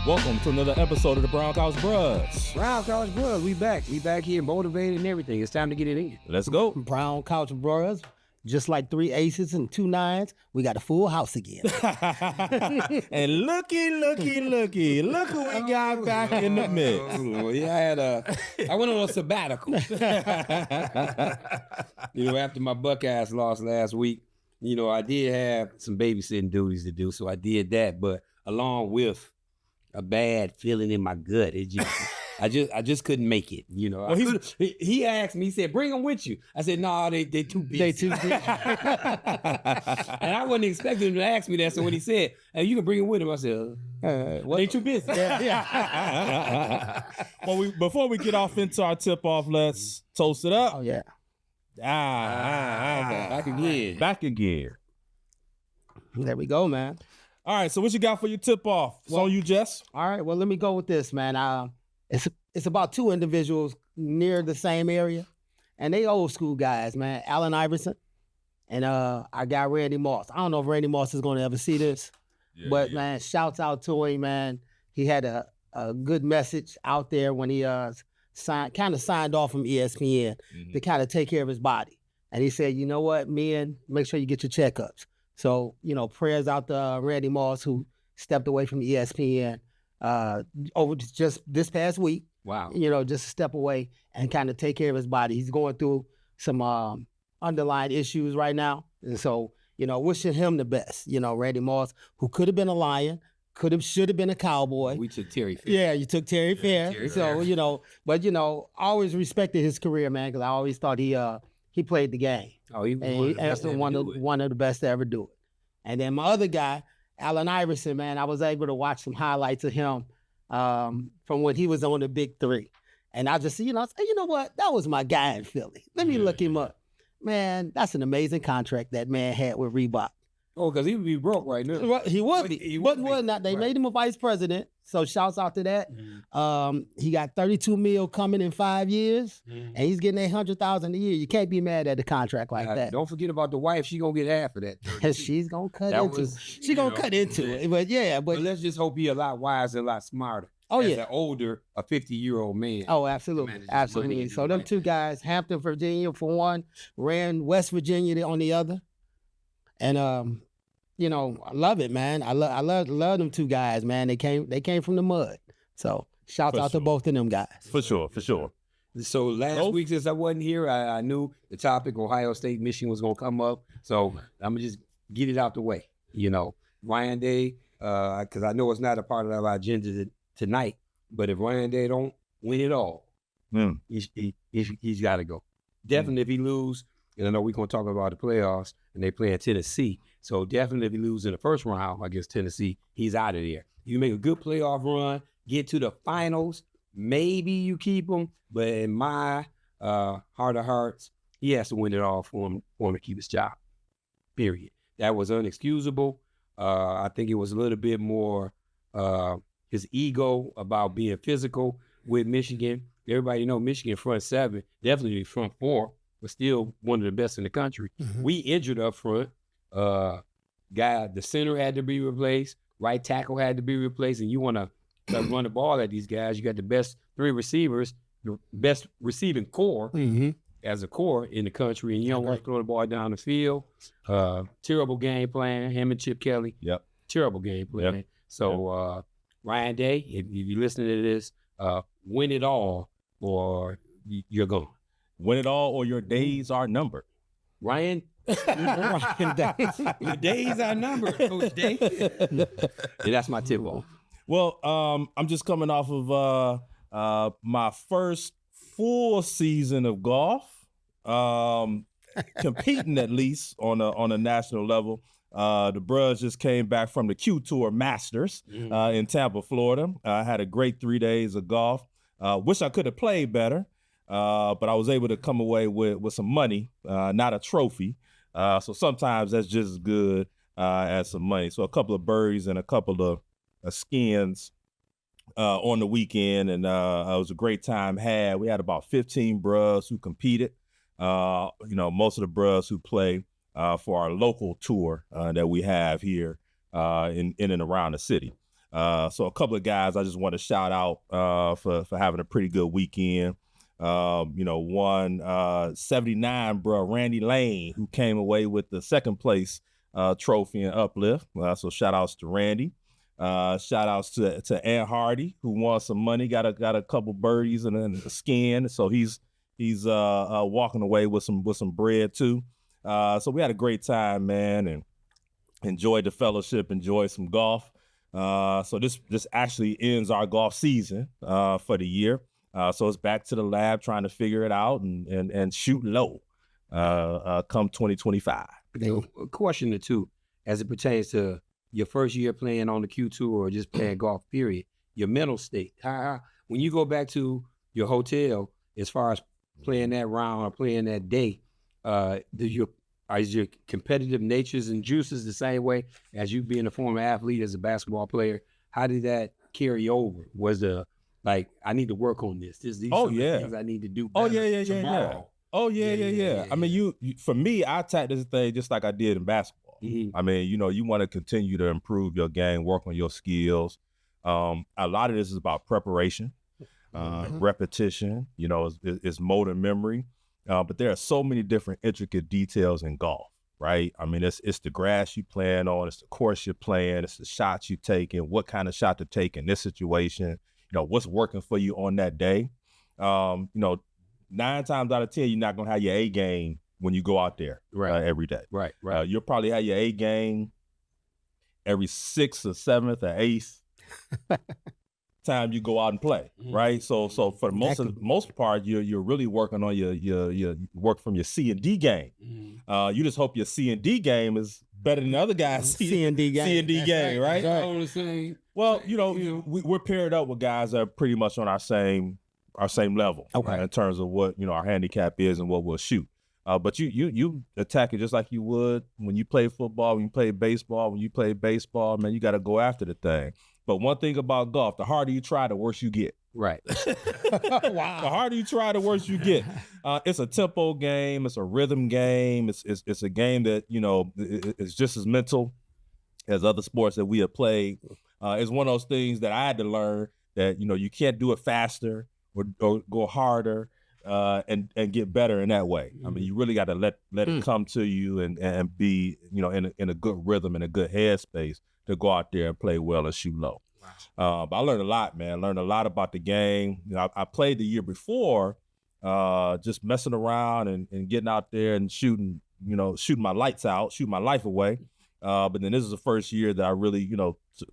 Welcome to another episode of the Brown College Bros. Brown College Bros, we back. We back here motivated and everything. It's time to get it in. Let's go. Brown College Bros, just like 3 aces and 2 nines, we got a full house again. And looky, look who we got back in the mix. Yeah, I went on a sabbatical. After my Buckeyes lost last week, I did have some babysitting duties to do, so I did that. But along with a bad feeling in my gut, I just couldn't make it. Well, he asked me, he said, "Bring them with you." I said, "No, they too busy." They too busy. And I wasn't expecting him to ask me that. So when he said, "Hey, you can bring them with him," I said, "They too busy." Yeah. Well, before we get off into our tip-off, let's toast it up. Oh, yeah. Back again. Back again. There we go, man. All right, so what you got for your tip-off? It's on you, Jess. All right, well, let me go with this, man. It's about 2 individuals near the same area, and they old school guys, man. Allen Iverson and our guy Randy Moss. I don't know if Randy Moss is going to ever see this, but man, shouts out to him, man. He had a good message out there when he signed off from ESPN to kind of take care of his body, and he said, "You know what, men, make sure you get your checkups." So, prayers out to Randy Moss, who stepped away from ESPN over just this past week. Wow. Just a step away and kind of take care of his body. He's going through some underlying issues right now. And so, wishing him the best. Randy Moss, who could have been a Lion, should have been a Cowboy. We took Terry Fair. Yeah, you took Terry Fair. But always respected his career, man, because I always thought he played the game. Oh, he was one of the best to ever do it. And then my other guy, Allen Iverson, man, I was able to watch some highlights of him from when he was on the Big Three. And I just, I said, you know what? That was my guy in Philly. Let me look him up. Man, that's an amazing contract that man had with Reebok. Oh, because he would be broke right now. Well, he would be. But not. They made him a vice president. So shouts out to that. He got $32 million coming in 5 years, and he's getting $800,000 a year. You can't be mad at a contract like that. Don't forget about the wife. She gonna get half of that. She's gonna cut into it. She's gonna cut into it. But but let's just hope he's a lot wiser, a lot smarter. Oh, as yeah. an older, a 50-year-old man. Oh, absolutely. So them 2 guys, Hampton, Virginia for one, ran West Virginia on the other, and I love it, man. I love them 2 guys, man. They came from the mud. So shouts out to both of them guys. For sure. So last week, since I wasn't here, I knew the topic Ohio State, Michigan was gonna come up. So I'm gonna just get it out the way. Ryan Day, because I know it's not a part of our agenda tonight. But if Ryan Day don't win it all, he's got to go. Definitely, if he lose, and I know we're gonna talk about the playoffs, and they play in Tennessee. So definitely if he loses in the first round against Tennessee, he's out of there. You make a good playoff run, get to the finals, maybe you keep him. But in my heart of hearts, he has to win it all for him to keep his job, period. That was unexcusable. I think it was a little bit more his ego about being physical with Michigan. Everybody know Michigan front 7, definitely front 4, but still one of the best in the country. We injured up front. The center had to be replaced, right tackle had to be replaced, and you want to run the ball at these guys. You got the best 3 receivers, the best receiving core as a core in the country, and you don't want to throw the ball down the field. Terrible game plan, him and Chip Kelly. Yep. Terrible game plan. Yep. So Ryan Day, if you're listening to this, win it all or you're gone. Win it all or your days are numbered. Ryan Day. Your days are numbered, Coach Day. Yeah, that's my tip off. Well, I'm just coming off of my first full season of golf, competing at least on a national level. The Bros just came back from the Q Tour Masters in Tampa, Florida. I had a great 3 days of golf. Wish I could have played better, but I was able to come away with some money, not a trophy. So sometimes that's just as good as some money. So a couple of birdies and a couple of skins on the weekend, and it was a great time had. We had about 15 Bros who competed. Most of the Bros who play for our local tour that we have here in and around the city. So a couple of guys I just want to shout out for having a pretty good weekend. One 79, bro, Randy Lane, who came away with the second place trophy and uplift. So shout outs to Randy. Shout outs to Ant Hardy, who won some money, got a couple birdies and then a skin. So he's walking away with some bread too. So we had a great time, man, and enjoyed the fellowship, enjoyed some golf. So this actually ends our golf season for the year. So it's back to the lab trying to figure it out and shoot low come 2025. A question or two as it pertains to your first year playing on the Q2 or just playing golf, period, your mental state. How, when you go back to your hotel, as far as playing that round or playing that day, is your competitive natures and juices the same way as you being a former athlete as a basketball player? How did that carry over? Was I need to work on this. These are the things I need to do better tomorrow. Oh yeah. I mean, you for me, I attack this thing just like I did in basketball. Mm-hmm. I mean, you want to continue to improve your game, work on your skills. A lot of this is about preparation, repetition. It's motor memory. But there are so many different intricate details in golf, right? I mean, it's the grass you playing on, it's the course you're playing, it's the shots you taking, what kind of shot to take in this situation. What's working for you on that day. 9 times out of 10, you're not gonna have your A game when you go out there every day. Right. You'll probably have your A game every 6th or 7th or 8th time you go out and play, right? So for the most part, you're really working on your work from your C and D game. You just hope your C and D game is better than the other guys' C and D game, right? All the same. Well, we're paired up with guys that are pretty much on our same level, in terms of what our handicap is and what we'll shoot. But you attack it just like you would when you play football, when you play baseball. When you play baseball, man, you got to go after the thing. But one thing about golf, the harder you try, the worse you get. Right. Wow. The harder you try, the worse you get. It's a tempo game. It's a rhythm game. It's a game that, it's just as mental as other sports that we have played. It's one of those things that I had to learn that, you can't do it faster or go harder and get better in that way. I mean, you really got to let it come to you and be, in a good rhythm and a good headspace to go out there and play well and shoot low. Wow. But I learned a lot, man. Learned a lot about the game. I played the year before, just messing around and getting out there and shooting my lights out, shooting my life away. But then this is the first year that I really,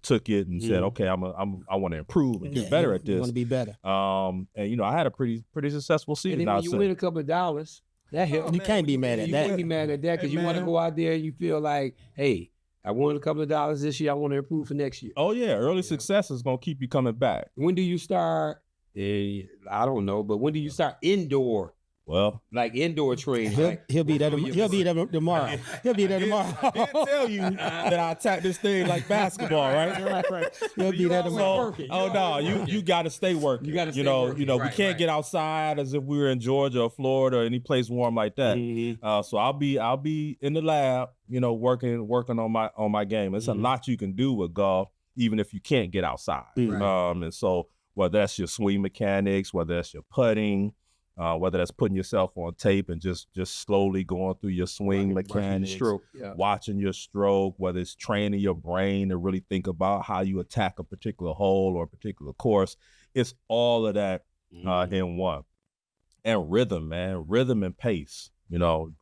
took it and said, okay, I want to improve and get better at this. You want to be better. And I had a pretty successful season. And then when you win a couple of dollars, that helps. You can't be mad at that. You can't be mad at that because you want to go out there and you feel like, hey, I won a couple of dollars this year. I want to improve for next year. Oh yeah, early success is gonna keep you coming back. When do you start? I don't know, but when do you start indoor? Well, like indoor training. He'll be there. He'll be there tomorrow. He'll be there tomorrow. He'll tell you that I attack this thing like basketball, right? He'll be there tomorrow. Oh no, you got to stay working. You got to stay working. We can't get outside as if we were in Georgia or Florida or any place warm like that. Mm-hmm. So I'll be in the lab, working on my game. It's a lot you can do with golf, even if you can't get outside. And so whether that's your swing mechanics, whether that's your putting. Whether that's putting yourself on tape and just slowly going through your swing mechanics, watching your stroke, whether it's training your brain to really think about how you attack a particular hole or a particular course. It's all of that in one. And rhythm, man, rhythm and pace,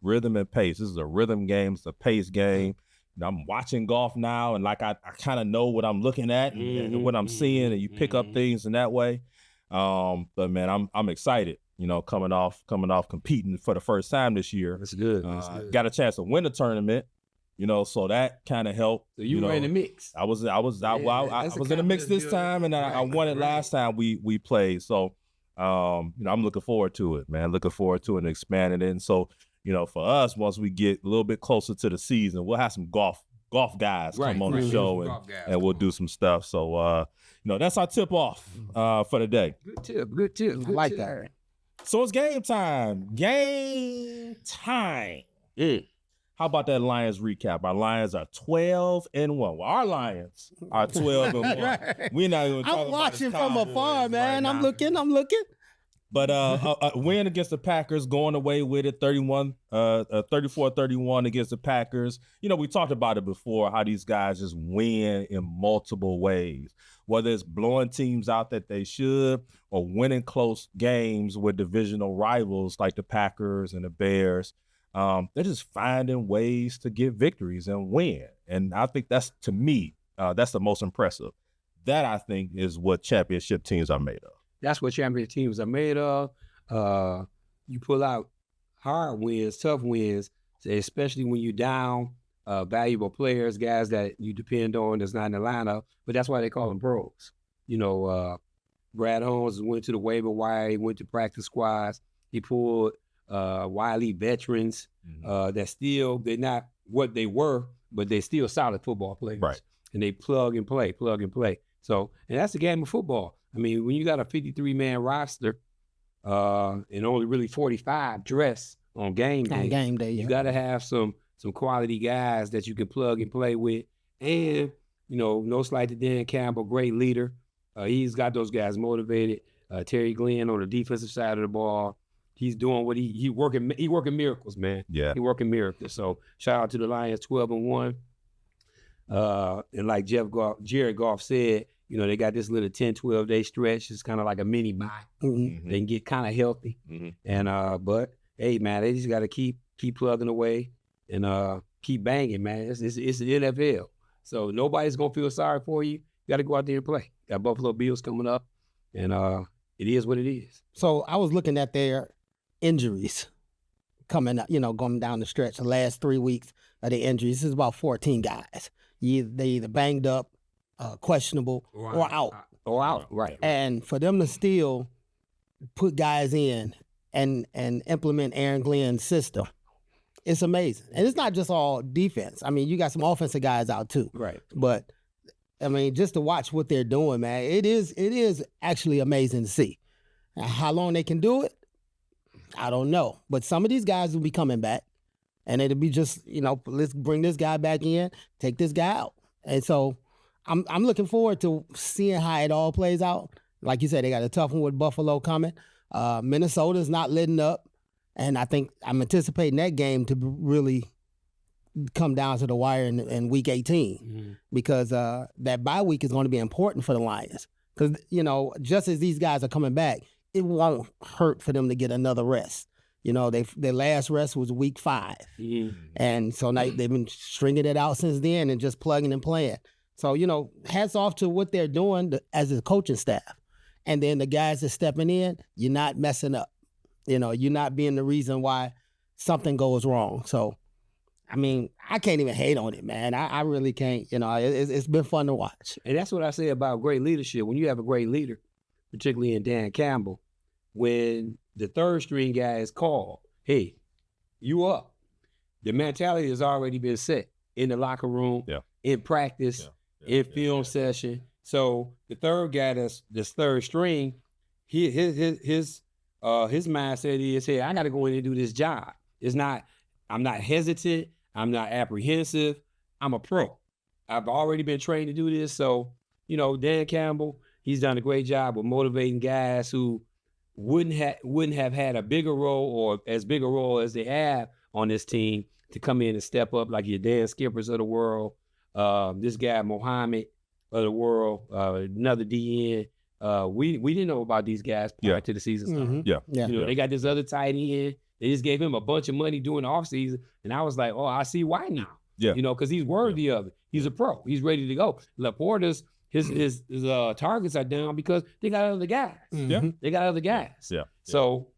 rhythm and pace. This is a rhythm game. It's a pace game. I'm watching golf now and like I kind of know what I'm looking at and what I'm seeing, and you pick up things in that way. But man, I'm excited. Coming off competing for the first time this year. That's good. Got a chance to win the tournament, so that kind of helped. So you were in the mix. I was in the mix this time, and I won it last time we played. So, I'm looking forward to it, man. Looking forward to it and expanding it. And so, for us, once we get a little bit closer to the season, we'll have some golf guys come on the show and we'll do some stuff. So, that's our tip off for the day. Good tip. I like that. So it's game time. How How about that Lions recap? Our Lions are 12-1. Well, our Lions are 12-1. Right. We're not even talking I'm watching about from afar, Cowboys man. right I'm now. looking. But a win against the Packers, going away with it, 34-31 against the Packers. You know, we talked about it before, how these guys just win in multiple ways, whether it's blowing teams out that they should or winning close games with divisional rivals like the Packers and the Bears. They're just finding ways to get victories and win. And I think that's, to me, that's the most impressive. That, I think, is what championship teams are made of. That's what championship teams are made of. You pull out hard wins, tough wins, especially when you're down valuable players, guys that you depend on that's not in the lineup. But that's why they call them pros. You know, Brad Holmes went to the waiver wire. He went to practice squads. He pulled wily veterans that still, they're not what they were, but they're still solid football players. Right. And they plug and play. So, and that's the game of football. I mean, when you got a 53-man roster and only really 45 dress on game day, you got to have some quality guys that you can plug and play with. And, you know, no slight to Dan Campbell, great leader. He's got those guys motivated. Terry Glenn on the defensive side of the ball, he's doing what he working miracles, man. Yeah. He working miracles. So shout out to the Lions, 12-1. And like Jared Goff said, you know, they got this little 10, 12-day stretch. It's kind of like a mini bye. Mm-hmm. They can get kind of healthy. And but hey, man, they just got to keep plugging away and keep banging, man. It's the NFL. So nobody's going to feel sorry for you. You got to go out there and play. Got Buffalo Bills coming up, and it is what it is. So I was looking at their injuries coming up, you know, going down the stretch. The last 3 weeks of the injuries, this is about 14 guys. They either banged up, questionable, or out. Right. And for them to still put guys in and implement Aaron Glenn's system, it's amazing. And it's not just all defense. I mean, you got some offensive guys out too. Right. But I mean, just to watch what they're doing, man, it is actually amazing to see. Now, how long they can do it, I don't know. But some of these guys will be coming back, and it'll be just, you know, let's bring this guy back in, take this guy out. And so I'm looking forward to seeing how it all plays out. Like you said, they got a tough one with Buffalo coming. Minnesota's not letting up, and I think I'm anticipating that game to really come down to the wire in week 18 because that bye week is going to be important for the Lions. Because, you know, just as these guys are coming back, it won't hurt for them to get another rest. You know, their last rest was week 5. And so now they've been stringing it out since then and just plugging and playing. So, you know, hats off to what they're doing as a coaching staff. And then the guys that stepping in, you're not messing up. You know, you're not being the reason why something goes wrong. So, I mean, I can't even hate on it, man. I really can't. You know, it's been fun to watch. And that's what I say about great leadership. When you have a great leader, particularly in Dan Campbell, when the third string guy is called, hey, you up. The mentality has already been set in the locker room, in practice, in film session. So the third guy that's third string, his mindset is, hey, I got to go in and do this job. It's not, I'm not hesitant. I'm not apprehensive. I'm a pro. I've already been trained to do this. So, you know, Dan Campbell, he's done a great job of motivating guys who wouldn't have had a bigger role or as big a role as they have on this team to come in and step up, like your Dan Skippers of the world, this guy Mohammed of the world, another DN. We didn't know about these guys prior to the season started. You know, they got this other tight end. They just gave him a bunch of money during the offseason, and I was like, oh, I see why now. You know, because he's worthy of it. He's a pro. He's ready to go. Laporta's his targets are down because they got other guys. They got other guys. So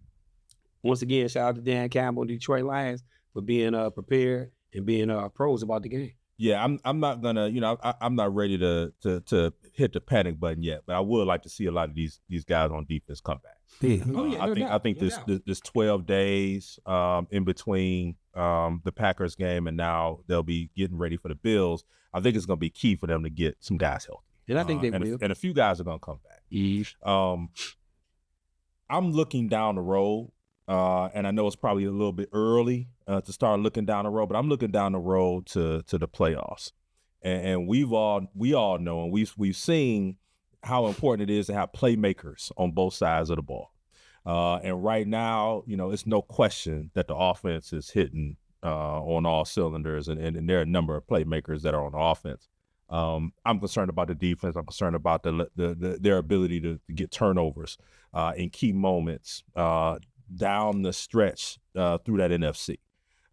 once again, shout out to Dan Campbell and Detroit Lions for being prepared and being pros about the game. Yeah, I'm not gonna, you know, I'm not ready to hit the panic button yet, but I would like to see a lot of these guys on defense come back. I think this 12 days in between the Packers game and now they'll be getting ready for the Bills. I think it's gonna be key for them to get some guys healthy. And I think they will. And a few guys are gonna come back. I'm looking down the road and I know it's probably a little bit early to start looking down the road, but I'm looking down the road to the playoffs, and we all know, and we've seen how important it is to have playmakers on both sides of the ball. And right now, it's no question that the offense is hitting on all cylinders, and there are a number of playmakers that are on the offense. I'm concerned about the defense. I'm concerned about their ability to get turnovers in key moments down the stretch through that NFC.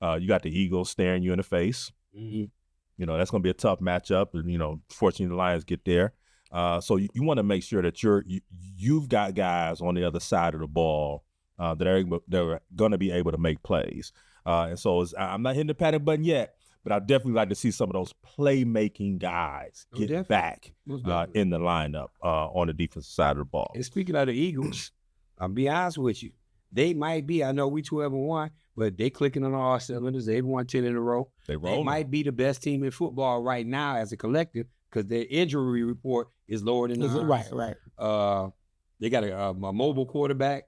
You got the Eagles staring you in the face. Mm-hmm. That's going to be a tough matchup, and fortunately the Lions get there. So you want to make sure that you've got guys on the other side of the ball that are going to be able to make plays. And so I'm not hitting the panic button yet, but I'd definitely like to see some of those playmaking guys get back in the lineup on the defensive side of the ball. And speaking of the Eagles, I'll be honest with you. They might be, I know we 12-1, but they clicking on all cylinders. They've won 10 in a row. They might be the best team in football right now as a collective because their injury report is lower than ours. Right. They got a mobile quarterback.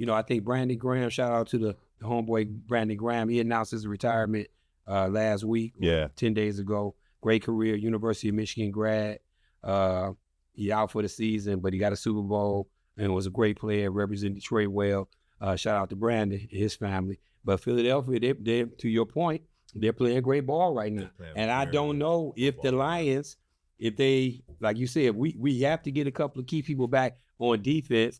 I think Brandon Graham, shout out to the homeboy Brandon Graham. He announced his retirement last week, 10 days ago. Great career, University of Michigan grad. He out for the season, but he got a Super Bowl and was a great player, represented Detroit well. Shout out to Brandon and his family. But Philadelphia, they to your point, they're playing great ball right now. And I don't know if the Lions, if they, like you said, we have to get a couple of key people back on defense.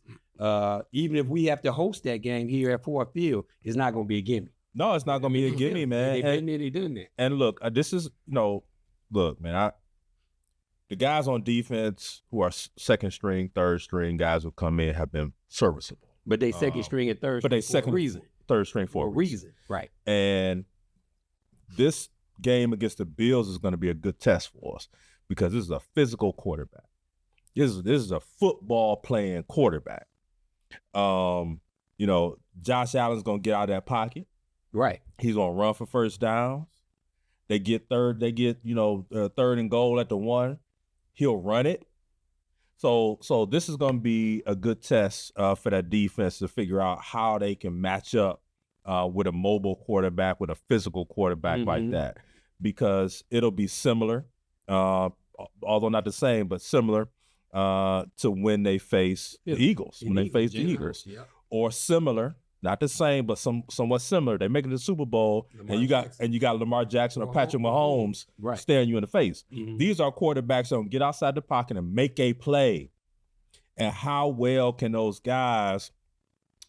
Even if we have to host that game here at Ford Field, it's not going to be a gimme. No, it's not going to be a gimme, man. They've done that. And look, this is, look, man, the guys on defense who are second string, third string guys who come in have been serviceable. But they second string and third string for a reason. Third string for a reason. Right. And this game against the Bills is going to be a good test for us because this is a physical quarterback. This is a football playing quarterback. Josh Allen's going to get out of that pocket. Right. He's going to run for first downs. They get third and goal at the 1. He'll run it. So this is going to be a good test for that defense to figure out how they can match up with a mobile quarterback, with a physical quarterback like that, because it'll be similar, although not the same, but similar to when they face the Eagles, or similar. Not the same, but somewhat similar. They make it to the Super Bowl, and you got Lamar Jackson or Patrick Mahomes staring you in the face. Mm-hmm. These are quarterbacks that don't get outside the pocket and make a play. And how well can those guys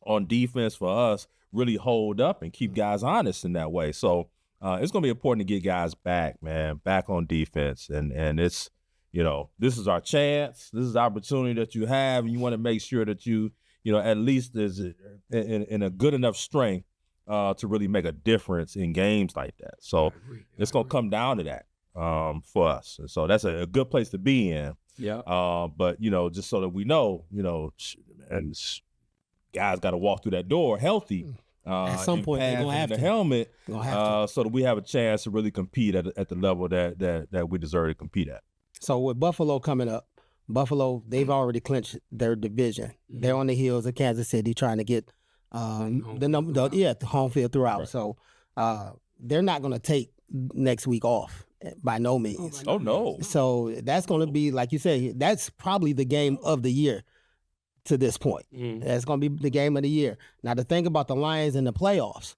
on defense for us really hold up and keep guys honest in that way? So it's going to be important to get guys back, man, back on defense. And it's, this is our chance. This is the opportunity that you have, and you want to make sure that you at least is in a good enough strength to really make a difference in games like that. So it's going to come down to that for us. And so that's a good place to be in. Yeah. But, just so that we know, and guys got to walk through that door healthy. At some point, they're going to have the helmet so that we have a chance to really compete at the level that we deserve to compete at. So with Buffalo coming up, Buffalo, they've already clinched their division. Mm-hmm. They're on the heels of Kansas City trying to get the home field throughout. Right. So they're not going to take next week off by no means. Oh, no. So that's going to be, like you said, that's probably the game of the year to this point. Mm-hmm. That's going to be the game of the year. Now, to think about the Lions in the playoffs,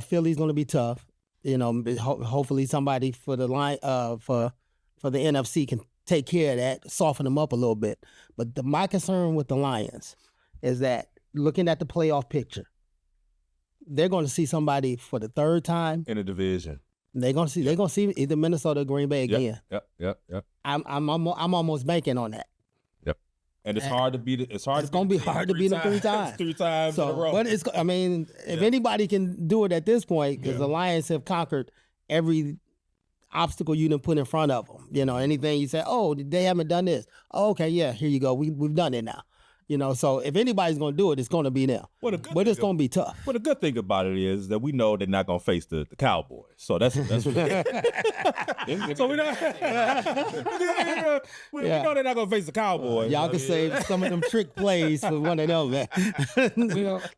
Philly's going to be tough. Hopefully somebody for the line for the NFC can take care of that, soften them up a little bit. But my concern with the Lions is that looking at the playoff picture, they're going to see somebody for the third time in a division. They're going to see either Minnesota or Green Bay again. Yep. I'm almost banking on that. Yep. And it's hard to beat it. It's going to be hard to beat them 3 times. 3 times in a row. But if anybody can do it at this point, because the Lions have conquered every obstacle you done put in front of them. Anything you say, oh, they haven't done this. Oh, okay, yeah, here you go. We've done it now. You know, so if anybody's going to do it, it's going to be them. Well, But it's going to be tough. Well, the good thing about it is that we know they're not going to face the Cowboys. So that's so we know we know they're not going to face the Cowboys. Y'all can save some of them trick plays for one of them, man.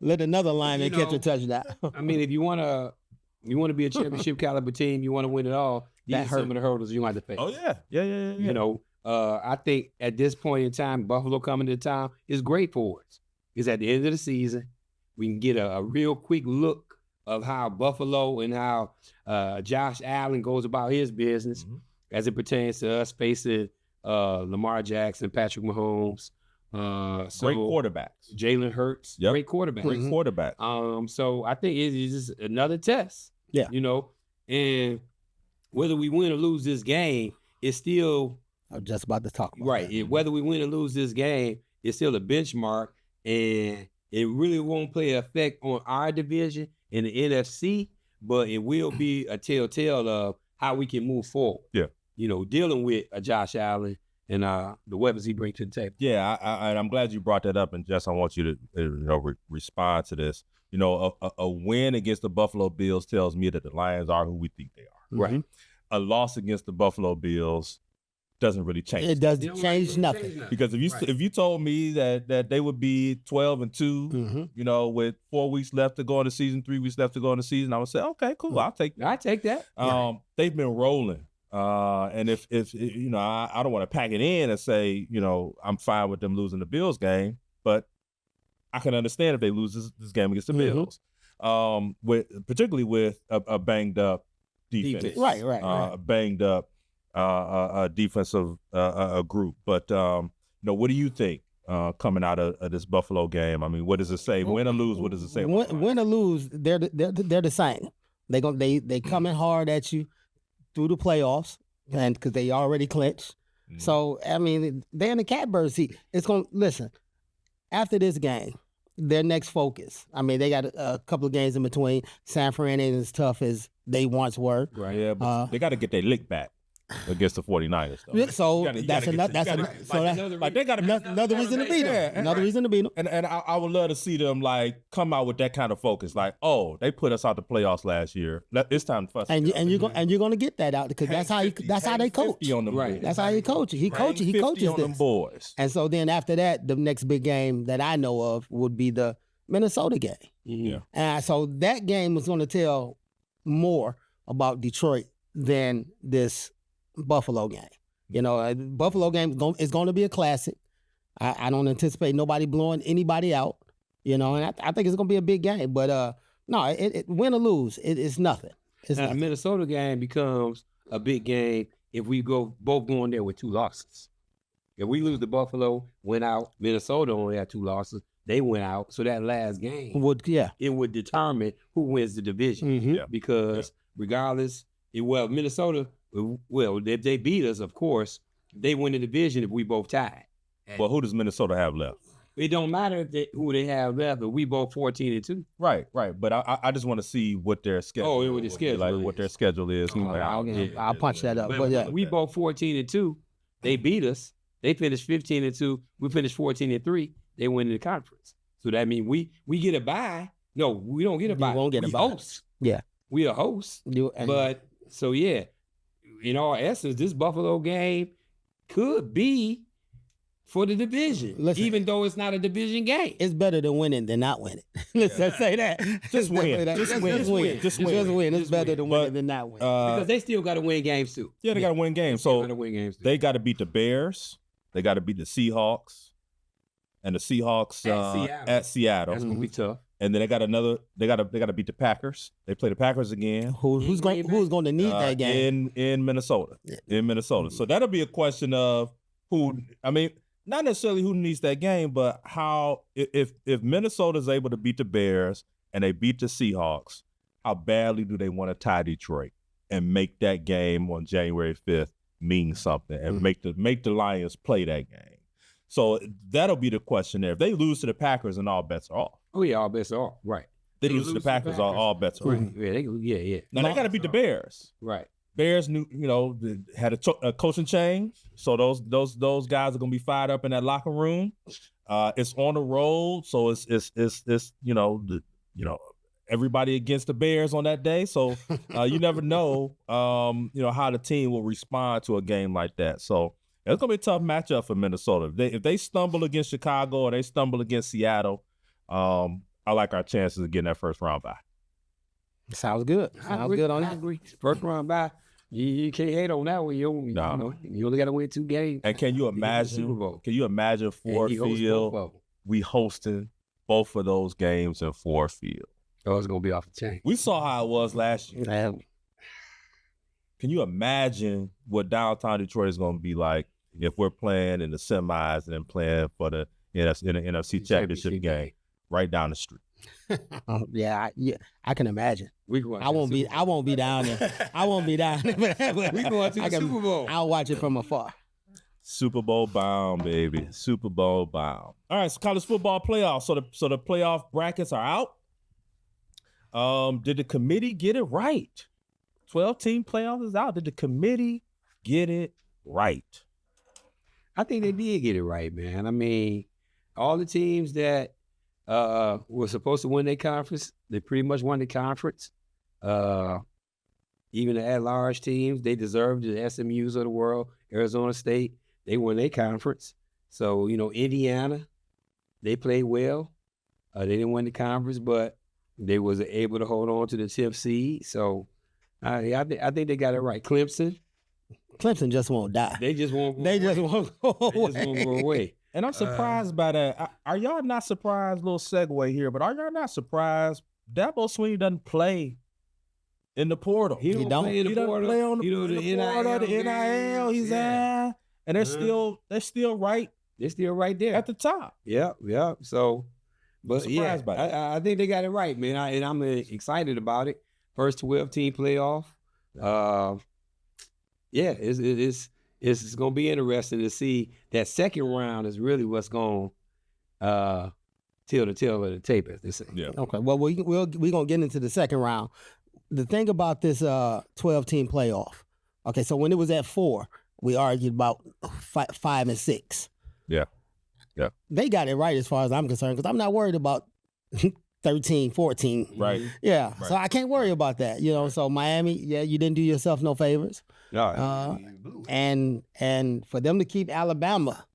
Let another lineman catch a touchdown. I mean, if you want to be a championship caliber team, you want to win it all, these are some of the hurdles you have to face. Oh, yeah. You know, I think at this point in time, Buffalo coming to town is great for us. Because at the end of the season, we can get a real quick look of how Buffalo and how Josh Allen goes about his business as it pertains to us facing Lamar Jackson, Patrick Mahomes. Great quarterbacks. Jalen Hurts, great quarterback. Great quarterback. So I think it's just another test. Yeah. You know, and whether we win or lose this game, it's still I was just about to talk about right. that. Whether we win or lose this game, it's still a benchmark, and it really won't play an effect on our division in the NFC, but it will be a telltale of how we can move forward. Yeah. You know, dealing with a Josh Allen and the weapons he brings to the table. Yeah, I'm glad you brought that up, and Jess, I want you to respond to this. You know, a win against the Buffalo Bills tells me that the Lions are who we think they are. Right. A loss against the Buffalo Bills doesn't really change. It doesn't change nothing. Because if you told me that they would be 12-2, you know, with 4 weeks left to go in the season, 3 weeks left to go in the season, I would say, okay, cool, I'll take that. I take that. They've been rolling. And if you know, I don't want to pack it in and say, you know, I'm fine with them losing the Bills game, but I can understand if they lose this game against the Bills, particularly with a banged up defense, right. Banged up defensive group. But you know, what do you think coming out of this Buffalo game? I mean, what does it say? Win or lose? What does it say? Win or lose, they're the same. They coming hard at you through the playoffs, and because they already clinched. So I mean, they're in the catbird seat. It's going to listen. After this game, their next focus. I mean, they got a couple of games in between. San Fran ain't as tough as they once were. Right. Yeah, but they got to get their lick back against the 49ers, though. So that's another reason to beat them. Another reason to beat them. And I would love to see them like come out with that kind of focus. Like, oh, they put us out the playoffs last year. It's time for us. And you're gonna get that out because that's how they coach. On them right. That's how he coaches. He coaches on this. Them boys. And so then after that, the next big game that I know of would be the Minnesota game. Yeah. And so that game was going to tell more about Detroit than this Buffalo game. You know, Buffalo game is going to be a classic. I don't anticipate nobody blowing anybody out. You know, and I think it's going to be a big game. But no, it win or lose, it's nothing. Now, the Minnesota game becomes a big game if we both go in there with 2 losses. If we lose to Buffalo, went out, Minnesota only had 2 losses. They went out, so that last game it would determine who wins the division. Because regardless, Minnesota, if they beat us, of course, they win the division if we both tied. Well, who does Minnesota have left? It don't matter who they have left, if we both 14-2. Right. But I just want to see what their schedule. What their schedule is. What their schedule is. I'll punch that up. But we both 14-2. They beat us. They finished 15-2. We finished 14-3. They win the conference. So that means we get a bye. No, we don't get a bye. We won't get a bye. Host. Yeah. We a host. But so yeah, in all essence, this Buffalo game could be for the division, even though it's not a division game. It's better than winning than not winning. Let's say that. Just win. Just win. It's better than winning than not winning. Because they still got to win games too. Yeah, they got to win games. So they got to beat the Bears. They got to beat the Seahawks. And the Seahawks at Seattle. That's gonna be tough. And then they got to beat the Packers. They play the Packers again. Who's going to need that game in Minnesota? Yeah. In Minnesota. So that'll be a question of who. I mean, not necessarily who needs that game, but how if Minnesota's able to beat the Bears and they beat the Seahawks, how badly do they want to tie Detroit and make that game on January 5th mean something and make the Lions play that game? So that'll be the question there. If they lose to the Packers, and all bets are off. Oh yeah, all bets are off. Right. They lose to the Packers, all bets are off. Yeah. Now they got to beat the Bears. Right. Bears had a coaching change, so those guys are gonna be fired up in that locker room. It's on the road, so it's everybody against the Bears on that day. So you never know how the team will respond to a game like that. So it's gonna be a tough matchup for Minnesota. If they stumble against Chicago or they stumble against Seattle, I like our chances of getting that first round bye. Sounds good. Sounds good on I that. agree. First round bye. You can't hate on that one. You only got to win 2 games. And can you Super imagine? Bowl. Can you imagine Ford And he hosts both Field? of them. We hosting both of those games in Ford Field. Oh, it's gonna be off the chain. We saw how it was last year. Yeah. Can you imagine what downtown Detroit is going to be like if we're playing in the semis and then playing for the NFC Championship game right down the street? Yeah, I can imagine. I won't be down there. I won't be down there. We going to the Super Bowl. I'll watch it from afar. Super Bowl bound, baby. Super Bowl bound. All right, so college football playoffs. So the playoff brackets are out. Did the committee get it right? 12-team playoffs is out. Did the committee get it right? I think they did get it right, man. I mean, all the teams that were supposed to win their conference, they pretty much won the conference. Even the at-large teams, they deserved the SMUs of the world. Arizona State, they won their conference. So, Indiana, they played well. They didn't win the conference, but they was able to hold on to the 10th seed. So, I think they got it right. Clemson just won't die. They just won't. They just won't go away. They just won't go away. And I'm surprised by that. Are y'all not surprised? Little segue here, but are y'all not surprised? Dabo Swinney doesn't play in the portal. He don't play in the portal. Play on the portal, the NIL. He's and they're still right. They're still right there at the top. Yeah. So, but surprised by that. I think they got it right, man. And I'm excited about it. First 12-team playoff. It's gonna be interesting to see. That second round is really what's going to tell the tale of the tape, as they say. Yeah. Okay. Well, we're gonna get into the second round. The thing about this 12-team playoff. Okay, so when it was at 4, we argued about 5 and 6. Yeah. They got it right as far as I'm concerned, because I'm not worried about 13, 14. Right. Yeah. Right. So I can't worry about that. So Miami, you didn't do yourself no favors. No. And for them to keep Alabama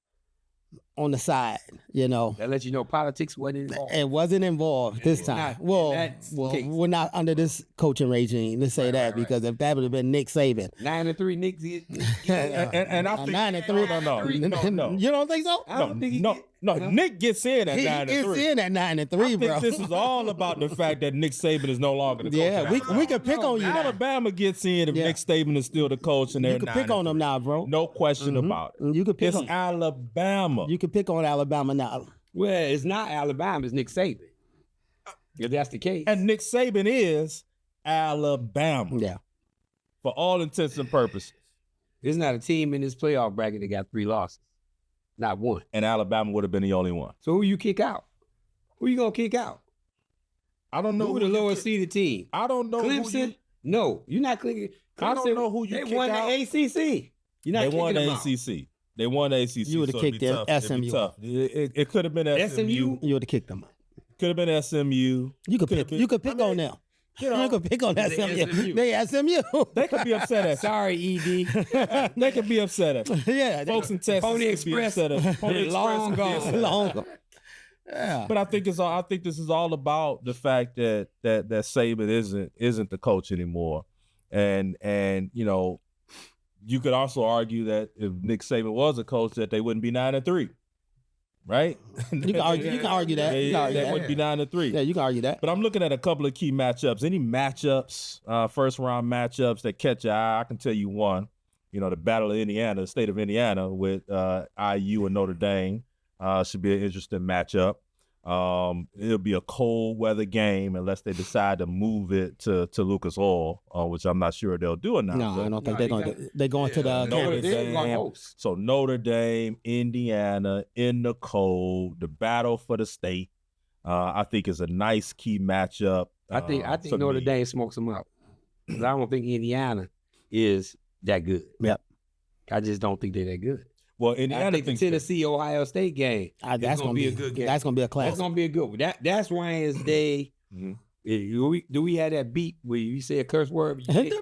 on the side, That lets you know politics wasn't involved. it wasn't involved this time. We're not under this coaching regime. Let's say that, because if that would have been Nick Saban, 9-3, Nick. And I think 9-3. No. You don't think so? I don't think he did. No, Nick gets in at 9-3. It's in at 9-3, I bro. think this is all about the fact that Nick Saban is no longer the coach. Yeah, we could pick on you now. Alabama gets in if Nick Saban is still the coach, and they're You could pick on them now, bro. No question about it. You could pick It's on Alabama. You could pick on Alabama now. Well, it's not Alabama. It's Nick Saban. If that's the case. And Nick Saban is Alabama. Yeah. For all intents and purposes. There's not a team in this playoff bracket that got 3 losses. Not one. And Alabama would have been the only one. So who you kick out? Who you gonna kick out? I don't know who the lowest seeded team. I don't know. Clemson? No, you're not clicking. I don't know who you They kick won out. the ACC. You're not They won the kicking them out. ACC. They won the ACC. You would have kicked them SMU. It could have been SMU. You would have kicked them. Could have been SMU. You could pick. You could pick on them. You could pick on SMU. They SMU. They could be upset at. Sorry, ED. They could be upset at. Yeah, folks in Texas. Pony could be Express. upset at. Pony Long Express could be gone. upset. long gone. Yeah. But I think this is all about the fact that Saban isn't the coach anymore, and you could also argue that if Nick Saban was a coach, that they wouldn't be 9-3, right? You can argue that. They wouldn't be 9-3. Yeah, you can argue that. But I'm looking at a couple of key matchups. Any matchups, first round matchups that catch your eye? I can tell you one. The Battle of Indiana, the state of Indiana, with IU and Notre Dame. Should be an interesting matchup. It'll be a cold weather game unless they decide to move it to Lucas Oil, which I'm not sure they'll do or not. No, I don't think they're going. They're going to the Notre campus. Dame. So Notre Dame, Indiana, in the cold, the battle for the state. I think is a nice key matchup. I think Notre Dame smokes them up. 'Cause I don't think Indiana is that good. Yep. I just don't think they're that good. Well, I Indiana think the thinks Tennessee Ohio State game. That's gonna be a good game. That's gonna be a That's classic. gonna be a good one. That's Ryan's day. Mhm. Do we have that beat where you say a curse word? You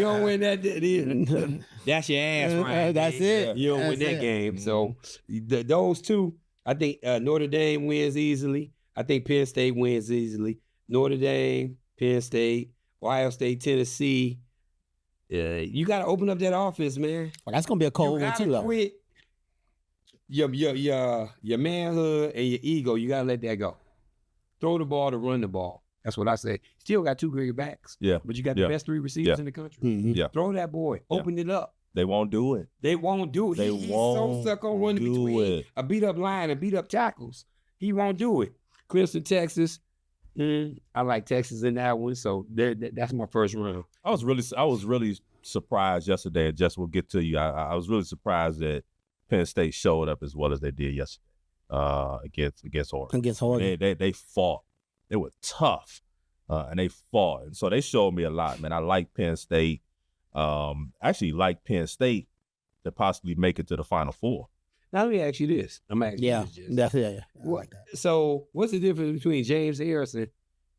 don't win that. That's your ass, Ryan. That's it. You don't That's win that it. game. So those two, I think Notre Dame wins easily. I think Penn State wins easily. Notre Dame, Penn State, Ohio State, Tennessee. You got to open up that offense, man. Well, that's gonna be a cold You one gotta too, though. quit your manhood and your ego. You gotta let that go. Throw the ball to run the ball. That's what I say. Still got 2 great backs. Yeah. But you got the best 3 receivers in the country. Mhm. Yeah. Throw that boy. Open it up. They won't do it. They won't do it. They He's won't so stuck on running do between it. a beat up line and beat up tackles. He won't do it. Clemson, Texas. I like Texas in that one. So that's my first round. I was really surprised yesterday, and Jess will get to you. I was really surprised that Penn State showed up as well as they did yesterday against Oregon. Against Oregon. They fought. They were tough, and they fought. And so they showed me a lot, man. I like Penn State. Actually like Penn State to possibly make it to the Final Four. Now let me ask you this. I'm asking Yeah, you this, Jess. definitely. I What- like that. So what's the difference between James Harrison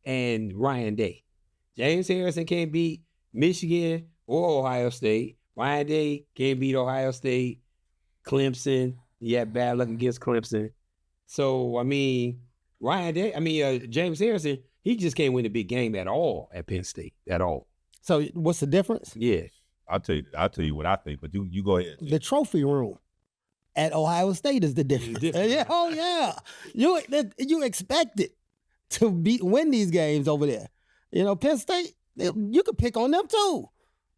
and Ryan Day? James Harrison can't beat Michigan or Ohio State. Ryan Day can't beat Ohio State, Clemson. He had bad luck against Clemson. So, James Harrison, he just can't win a big game at all at Penn State, at all. So what's the difference? Yeah. I'll tell you what I think, but you go ahead. The trophy room at Ohio State is the difference. Yeah, oh yeah, you expect it to win these games over there. You know, Penn State, you can pick on them too.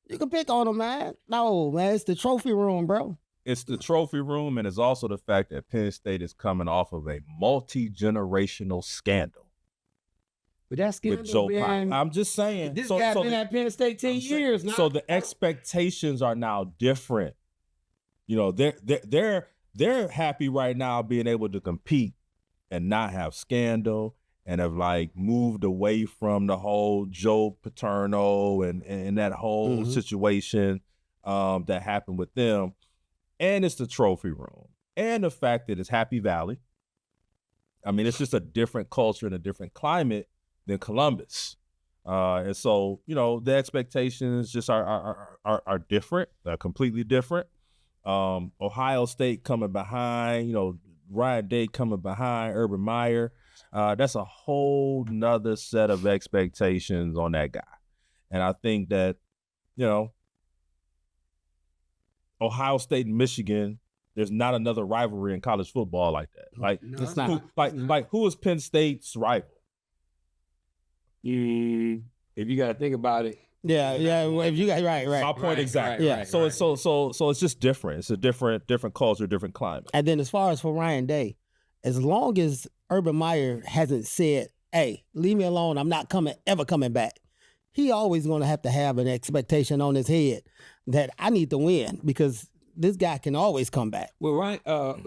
You can pick on them, man. No, man, it's the trophy room, bro. It's the trophy room, and it's also the fact that Penn State is coming off of a multi-generational scandal But that's with Joe scandal, man. Pop. I'm just saying. This guy's been at Penn State 10 years now. So the expectations are now different. You know, they're happy right now being able to compete and not have scandal, and have like moved away from the whole Joe Paterno and that whole situation that happened with them. And it's the trophy room. And the fact that it's Happy Valley. I mean, it's just a different culture and a different climate than Columbus. And so, you know, the expectations just are different, completely different. Ohio State coming behind, you know, Ryan Day coming behind, Urban Meyer. That's a whole nother set of expectations on that guy. And I think that, you know, Ohio State and Michigan, there's not another rivalry in college football like that. Like, It's not. who is Penn State's rival? If you got to think about it. Yeah. Well, if you got right. My point exactly. Yeah. So it's just different. It's a different culture, different climate. And then as far as for Ryan Day, as long as Urban Meyer hasn't said, "Hey, leave me alone. I'm not ever coming back," he always going to have an expectation on his head that I need to win because this guy can always come back. Well,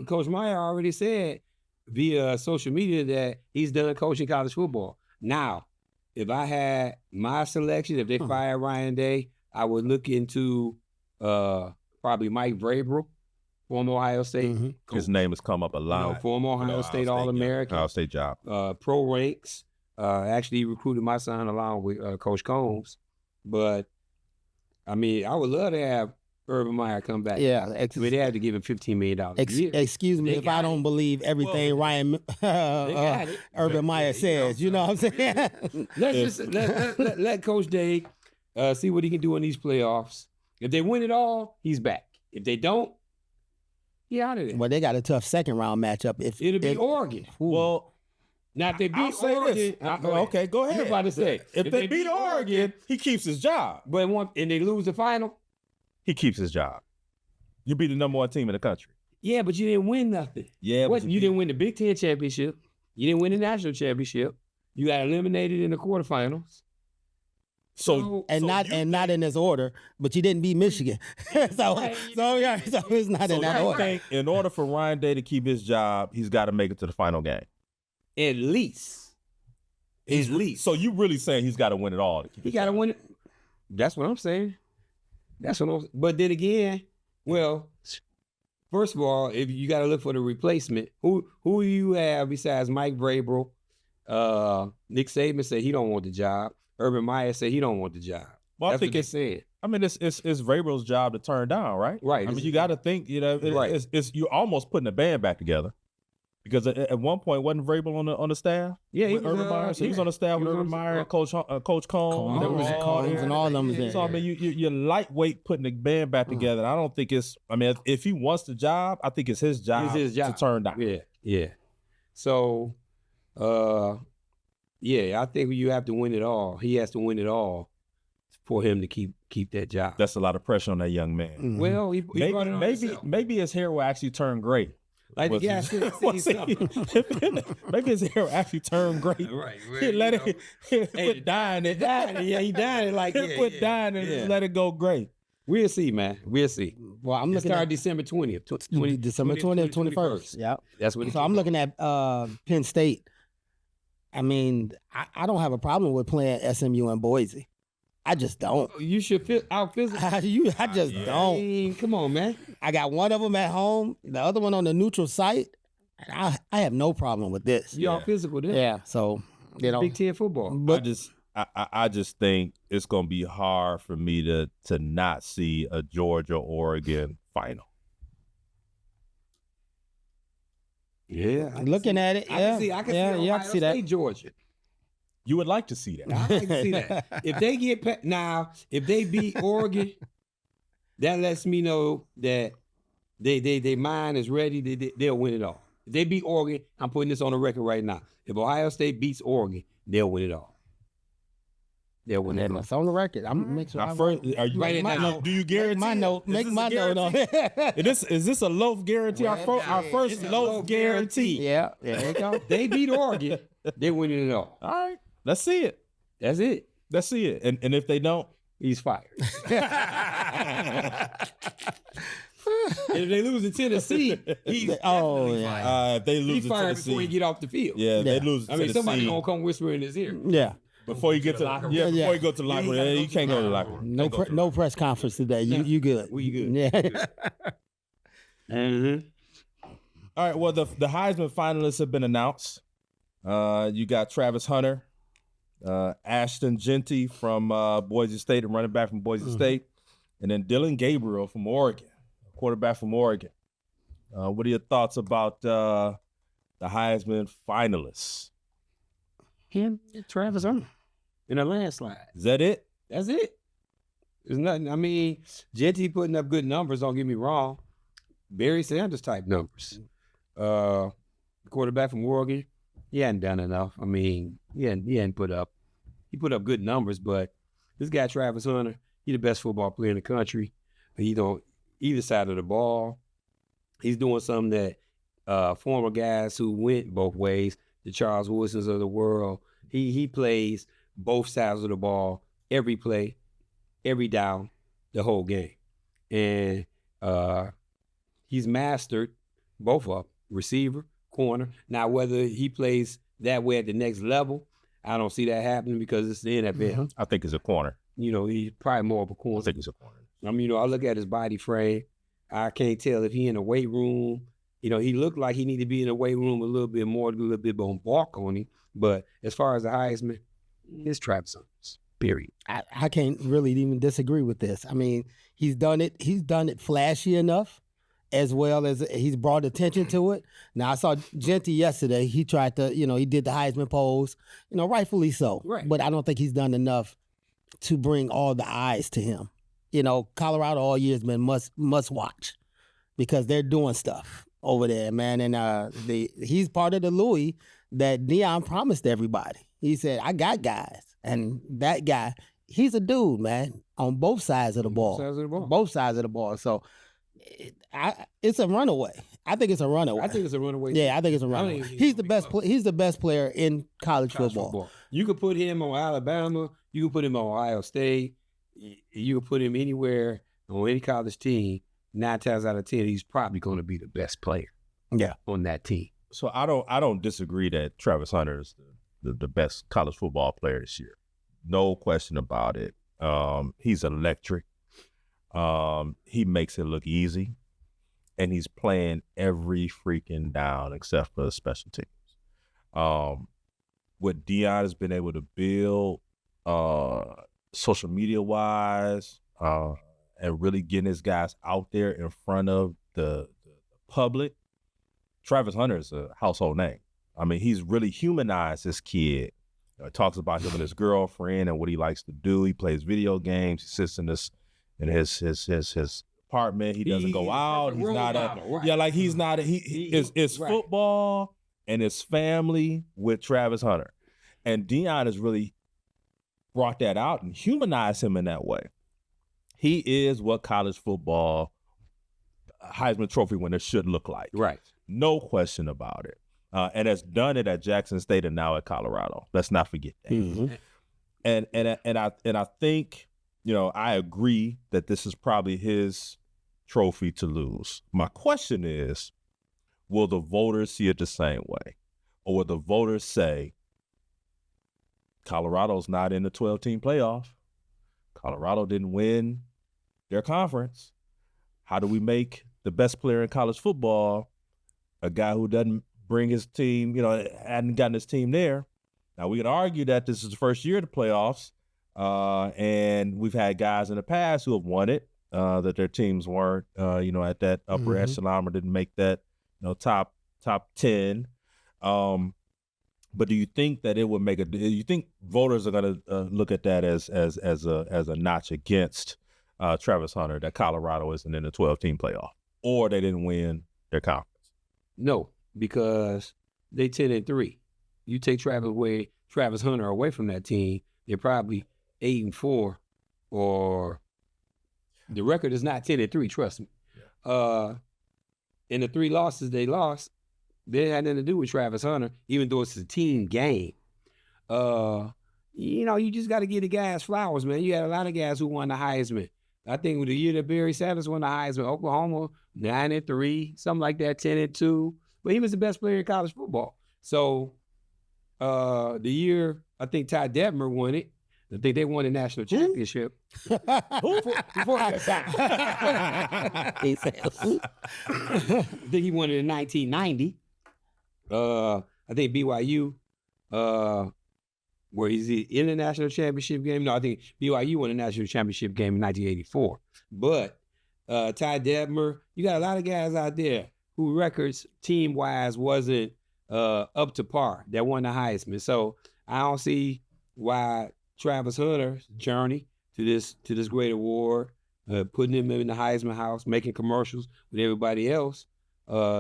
Coach Meyer already said via social media that he's done coaching college football. Now, if I had my selection, if they fired Ryan Day, I would look into probably Mike Vrabel, former Ohio State. His name has come up a lot. Former Ohio State All-American. Ohio State job. Pro ranks. Actually recruited my son along with Coach Combs. But, I mean, I would love to have Urban Meyer come back. Yeah. I mean, they had to give him $15 million a year. Excuse me They if I got don't believe everything They got it. Urban Meyer says. You know what I'm saying? Let's just let Coach Day see what he can do in these playoffs. If they win it all, he's back. If they don't, he out of there. Well, they got a tough second round matchup. It'll be Oregon. Well, Now, if they I'll beat say Oregon, this. Okay, go ahead. You're about to say If they beat Oregon, he keeps his job. but and they lose the final. He keeps his job. You be the number one team in the country. Yeah, but you didn't win nothing. Yeah, What? but You didn't win the Big Ten championship. You didn't win the national championship. You got eliminated in the quarterfinals. So not in this order, but you didn't beat Michigan. so it's not in that you order. think in order for Ryan Day to keep his job, he's got to make it to the final game. At least. At least. So you really saying he's got to win it all? To keep He his got to job. win it. That's what I'm saying. But then again, Well, first of all, if you got to look for the replacement, who do you have besides Mike Vrabel? Nick Saban said he don't want the job. Urban Meyer said he don't want the job. Well, That's what they said. I mean, it's Vrabel's job to turn down, right? Right. I mean, you got to think, Right. it's you're almost putting the band back together. Because at one point, wasn't Vrabel on the staff? Yeah, he with was, Urban Meyer. So he was on the staff with Urban Meyer, and Coach Combs. They was all Combs there. and all them was there. So I mean, you're lightweight putting the band back together. I don't think it's. I mean, if he wants the job, I think it's his job, to turn down. Yeah. So, I think you have to win it all. He has to win it all for him to keep that job. That's a lot of pressure on that young man. Mhm. Well, he brought it on himself. Maybe his hair will actually turn gray. Like the guy said something. Maybe his hair will actually turn gray. Right. He let it quit dyeing it. Yeah, he dying it like Quit dyeing it and let it go gray. We'll see, man. We'll see. Well, I'm It looking started at December 20th. December 20th, 21st. Yeah. That's what. So I'm looking at Penn State. I mean, I don't have a problem with playing SMU and Boise. I just don't. You should out physical. I just don't. Come on, man. I got one of them at home, the other one on the neutral site. And I have no problem with this. You all physical, then. Yeah. So Big Ten football. But I just think it's gonna be hard for me to not see a Georgia Oregon final. Yeah. looking at it, I can see I can see that. Georgia. You would like to see that. I like to see that. If they get if they beat Oregon, that lets me know that they mind is ready. They'll win it all. If they beat Oregon, I'm putting this on the record right now. If Ohio State beats Oregon, they'll win it all. They'll win it all. It's on the record. I'm make sure Now, first, are you Write it down. Do you guarantee? Make my note on it. Is this a Loaf guarantee? Our first Loaf guarantee. Yeah, there you go. They beat Oregon, they win it all. All right, let's see it. That's it. Let's see it. And if they don't, He's fired. And if they lose to Tennessee, he's definitely fired. if they lose He's to fired Tennessee, before he get off the field. yeah, they lose. To I mean, somebody Tennessee gonna come whisper in his ear. Yeah. before you get to before you go to the locker room. You can't go to the locker room. No press conference today. You good? We good. Yeah. All right. Well, the Heisman finalists have been announced. You got Travis Hunter, Ashton Genty from Boise State, a running back from Boise State, and then Dylan Gabriel from Oregon, a quarterback from Oregon. What are your thoughts about the Heisman finalists? Him, Travis Hunter, in a landslide. Is that it? That's it. There's nothing. I mean, Genty putting up good numbers. Don't get me wrong. Barry Sanders type numbers. Quarterback from Oregon, he hadn't done enough. I mean, he hadn't put up. He put up good numbers, but this guy Travis Hunter, he the best football player in the country. Either side of the ball, he's doing something that former guys who went both ways, the Charles Wilsons of the world, he plays both sides of the ball every play, every down, the whole game, and he's mastered both of them, receiver, corner. Now, whether he plays that way at the next level, I don't see that happening because it's the NFL. I think it's a corner. He's probably more of a corner. I think it's a corner. I mean, I look at his body frame. I can't tell if he in a weight room. He looked like he need to be in the weight room a little bit more, a little bit more bark on him. But as far as the Heisman, it's Travis Hunter, period. I can't really even disagree with this. I mean, he's done it. He's done it flashy enough, as well as he's brought attention to it. Now, I saw Genty yesterday. He tried to, he did the Heisman pose, rightfully so. Right. But I don't think he's done enough to bring all the eyes to him. Colorado all year has been must watch because they're doing stuff over there, man. And he's part of the Louis that Deion promised everybody. He said, I got guys. And that guy, he's a dude, man, on both sides of the ball. Both sides of the ball. So it's a runaway. I think it's a runaway. I think it's a runaway. Yeah, I think it's a runaway. He's the best. He's the best player in college football. You could put him on Alabama. You could put him on Ohio State. You could put him anywhere on any college team. 9 times out of 10, he's probably going to be the best player. Yeah, on that team. So I don't disagree that Travis Hunter is the best college football player this year. No question about it. He's electric. He makes it look easy, and he's playing every freaking down except for the special teams. What Deion has been able to build, social media wise, and really getting his guys out there in front of the public. Travis Hunter is a household name. I mean, he's really humanized this kid. Talks about him and his girlfriend and what he likes to do. He plays video games. He sits in his apartment. He doesn't go out. He's not he's not. It's right. football and his family with Travis Hunter, and Deion has really brought that out and humanized him in that way. He is what college football Heisman Trophy winner should look like. Right. No question about it. And has done it at Jackson State and now at Colorado. Let's not forget that. Mm-hmm. And I think, I agree that this is probably his trophy to lose. My question is, will the voters see it the same way? Or will the voters say, Colorado's not in the 12-team playoff. Colorado didn't win their conference. How do we make the best player in college football a guy who doesn't bring his team, hadn't gotten his team there? Now, we can argue that this is the first year of the playoffs, and we've had guys in the past who have won it, that their teams weren't, at that upper echelon or didn't make that, top 10. But do you think that it would do you think voters are going to look at that as a notch against Travis Hunter, that Colorado isn't in the 12-team playoff, or they didn't win their conference? No, because they 10-3. You take Travis Hunter away from that team, they're probably 8-4, or the record is not 10-3. Trust me. Yeah. In the 3 losses they lost, they had nothing to do with Travis Hunter, even though it's a team game. You just got to give the guys flowers, man. You had a lot of guys who won the Heisman. I think with the year that Barry Sanders won the Heisman, Oklahoma 9-3, something like that, 10-2. But he was the best player in college football. So the year I think Ty Detmer won it, I think they won the national championship. Before that time. I think he won it in 1990. I think BYU, where he's in the national championship game. No, I think BYU won the national championship game in 1984. But Ty Detmer, you got a lot of guys out there who records team-wise wasn't up to par that won the Heisman. So I don't see why Travis Hunter's journey to this great award, putting him in the Heisman house, making commercials with everybody else,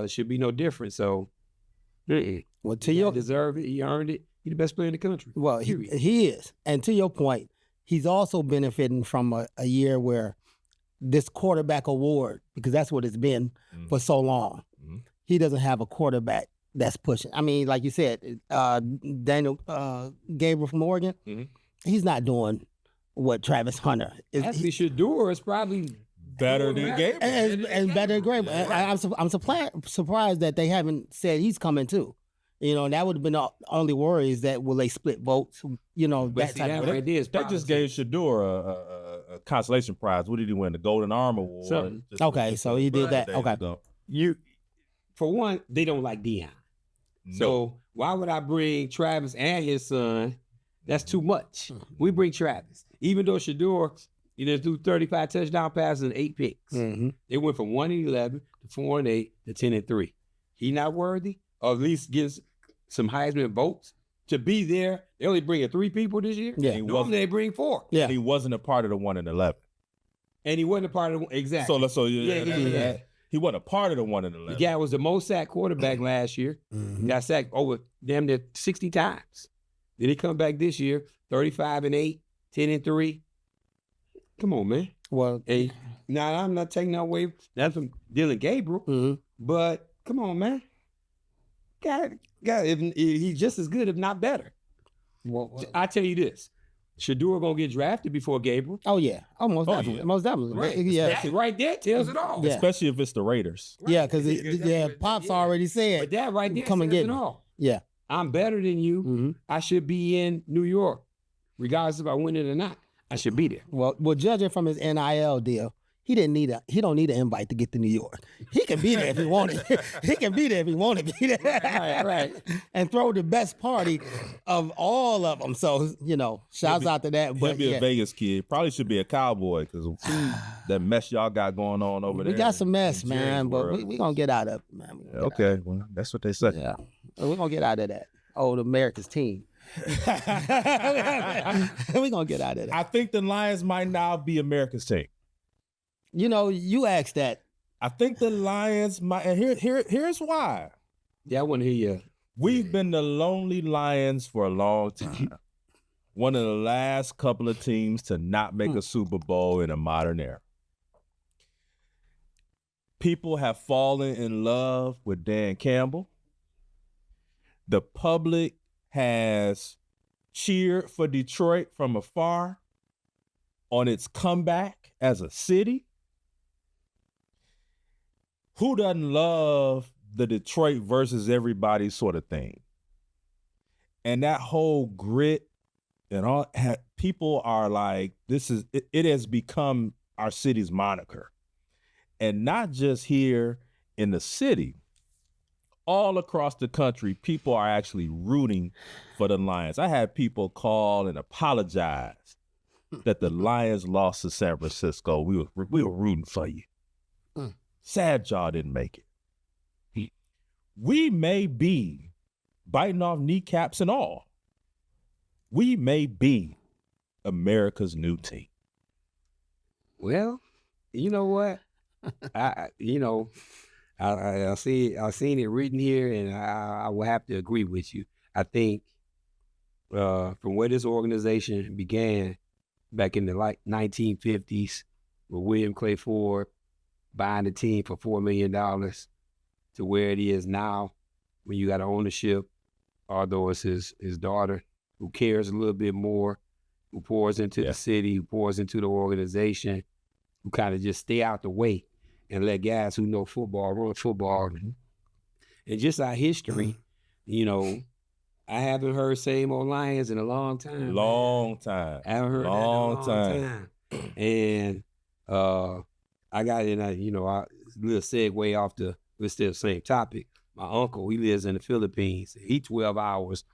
should be no different. So, well, he deserved it. He earned it. He's the best player in the country. Well, he is. And to your point, he's also benefiting from a year where this quarterback award, because that's what it's been for so long, he doesn't have a quarterback that's pushing. I mean, like you said, Daniel Gabriel from Oregon, he's not doing what Travis Hunter is. Actually, Shador is probably better than Gabriel. And better than Gabriel. I'm surprised that they haven't said he's coming too. That would have been the only worry, is that will they split votes? That type of right there is They just gave Shador a consolation prize. What did he win? The Golden Arm Award. Okay, so he did that. Okay. For one, they don't like Deion. No. So why would I bring Travis and his son? That's too much. We bring Travis. Even though Shador, threw 35 touchdown passes and 8 picks. They went from 1-11 to 4-8 to 10-3. He not worthy? Or at least gets some Heisman votes to be there. They only bring 3 people this year. Yeah. Normally they bring 4. Yeah. He wasn't a part of the 1-11. And he wasn't a part of the exactly. Yeah. He wasn't a part of the 1-11. The guy was the most sacked quarterback last year. Got sacked over damn near 60 times. Then he come back this year, 35-8, 10-3. Come on, man. Well, hey, now I'm not taking that away. That's from Dylan Gabriel. But come on, man. God, if he's just as good, if not better. Well, I tell you this. Shador gonna get drafted before Gabriel. Oh yeah, most definitely, yeah. most definitely. Right. Yeah, That right there tells it all. Yeah. Especially if it's the Raiders. Right. Yeah, because Pops already said, But that right there come and says get it me. all. Yeah. I'm better than you. I should be in New York, regardless if I win it or not. I should be there. Well, judging from his NIL deal, He don't need an invite to get to New York. He can be there if he wanted. He can be there if he wanted to be there. Right. And throw the best party of all of them. So, shouts out to that. He'll be a Vegas kid. Probably should be a Cowboy because that mess y'all got going on over there. We got some mess, man, but we going to get out of it, man. Okay, well, that's what they say. Yeah, we're going to get out of that. Oh, the America's team. We're going to get out of that. I think the Lions might now be America's team. You asked that. I think the Lions might, and here's why. Yeah, I want to hear you. We've been the lonely Lions for a long time. One of the last couple of teams to not make a Super Bowl in a modern era. People have fallen in love with Dan Campbell. The public has cheered for Detroit from afar on its comeback as a city. Who doesn't love the Detroit versus everybody sort of thing? And that whole grit and all, people are like, it has become our city's moniker. And not just here in the city, all across the country, people are actually rooting for the Lions. I had people call and apologize that the Lions lost to San Francisco. We were rooting for you. Sad y'all didn't make it. We may be biting off kneecaps and all. We may be America's new team. Well, you know what? I seen it written here, and I will have to agree with you. I think from where this organization began back in the 1950s with William Clay Ford buying the team for $4 million to where it is now when you got ownership, although it's his daughter who cares a little bit more, who pours into the city, who pours into the organization, who kind of just stay out the way and let guys who know football run football. And just our history, I haven't heard same old Lions in a long time. Long time. I haven't heard long time. And I got in a little segue off we're still the same topic. My uncle, he lives in the Philippines. He 12 hours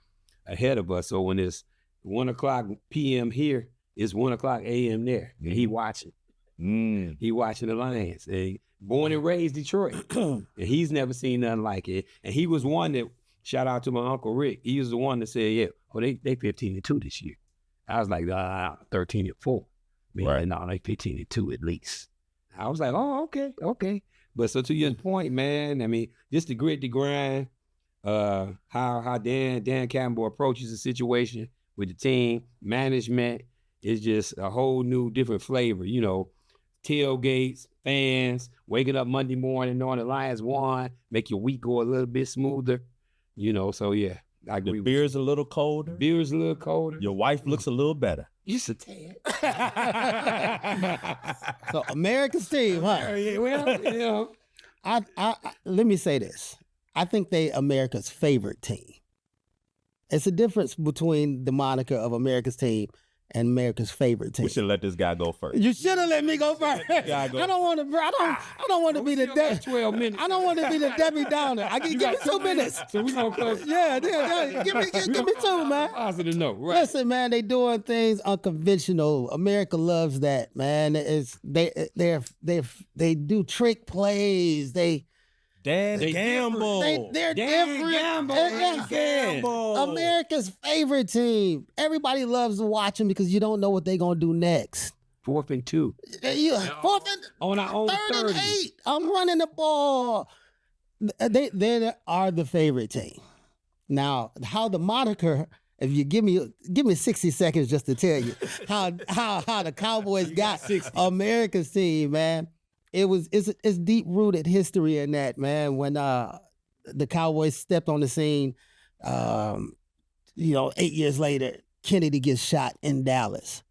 ahead of us. So when it's 1 o'clock p.m. here, it's 1 o'clock a.m. there. And he watching. He watching the Lions. And born and raised Detroit. And he's never seen nothing like it. And he was one that, shout out to my Uncle Rick, he was the one that said, they 15-2 this year. I was like, 13-4. Right. No, they 15-2 at least. I was like, oh, okay. But so to your point, man, I mean, just the grit, the grind, how Dan Campbell approaches the situation with the team, management is just a whole new different flavor, tailgates, fans, waking up Monday morning knowing the Lions won, make your week go a little bit smoother, so yeah. I agree. The beer's a little colder. Beer's a little colder. Your wife looks a little better. Just a tad. So America's team, huh? Well, I let me say this. I think they America's favorite team. It's a difference between the moniker of America's team and America's favorite team. We should let this guy go first. You should have let me go first. I don't want to. I don't want to be the 12 minutes. I don't want to be the Debbie Downer. Give me 2 minutes. So we gonna close. Yeah. Give me 2, man. Positive note, right? Listen, man, they doing things unconventional. America loves that, man. They do trick plays. Dan Campbell. They're Dan different. Campbell. America's favorite team. Everybody loves to watch them because you don't know what they're going to do next. 4th and 2. Fourth and on our own 3rd and 8. I'm running the ball. They are the favorite team. Now, how the moniker, if you give me 60 seconds just to tell you how the Cowboys got America's team, man. It's deep rooted history in that, man. When the Cowboys stepped on the scene, 8 years later, Kennedy gets shot in Dallas,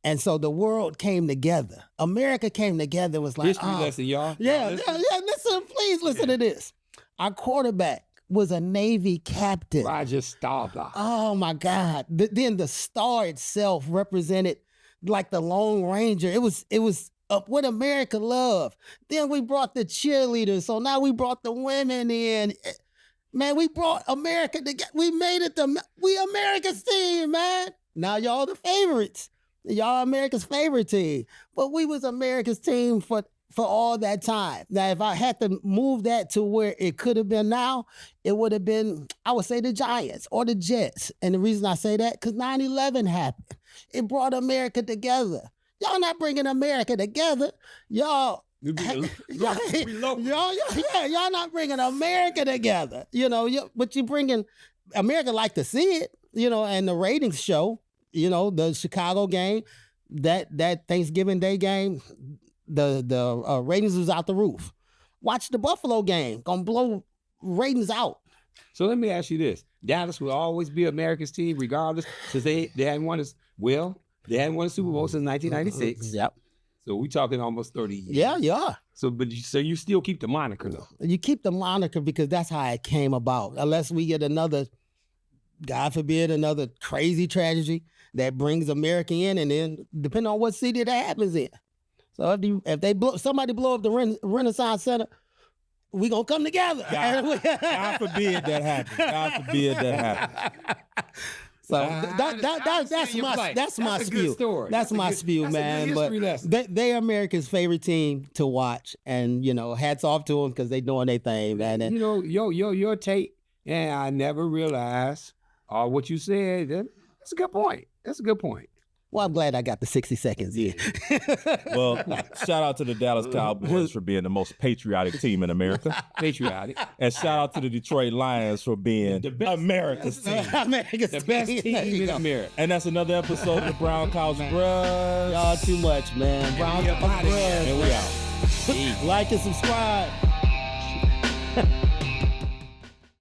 and so the world came together. America came together. It was like history lesson, y'all. Yeah. Listen, please listen to this. Our quarterback was a Navy captain, Roger Staubach. Oh my God! Then the star itself represented like the Lone Ranger. It was of what America loved. Then we brought the cheerleaders. So now we brought the women in. Man, we brought America together. We made it we America's team, man. Now y'all the favorites. Y'all America's favorite team. But we was America's team for all that time. Now, if I had to move that to where it could have been now, it would have been, I would say, the Giants or the Jets. And the reason I say that, because 9/11 happened. It brought America together. Y'all not bringing America together. Y'all not bringing America together. But you bringing, America like to see it, and the ratings show, the Chicago game, that Thanksgiving Day game, the ratings was out the roof. Watch the Buffalo game, gonna blow ratings out. So let me ask you this: Dallas will always be America's team, regardless, since they hadn't won they hadn't won a Super Bowl since 1996. Yep. So we talking almost 30 years. Yeah, yeah. So you still keep the moniker though. You keep the moniker because that's how it came about. Unless we get another, God forbid, another crazy tragedy that brings America in, and then depending on what city that happens in. So if somebody blow up the Renaissance Center, we gonna come together. God forbid that happens. God forbid that happens. So that's my spew. That's my spew, man. But they America's favorite team to watch, and hats off to them because they doing their thing, man. And, your take, and I never realized what you said. That's a good point. Well, I'm glad I got the 60 seconds in. Well, shout out to the Dallas Cowboys for being the most patriotic team in America. Patriotic. And shout out to the Detroit Lions for being America's team. The best team in America. And that's another episode of the Brown College Bruh. Y'all too much, man. Brown College Bruh. And we out. Like and subscribe.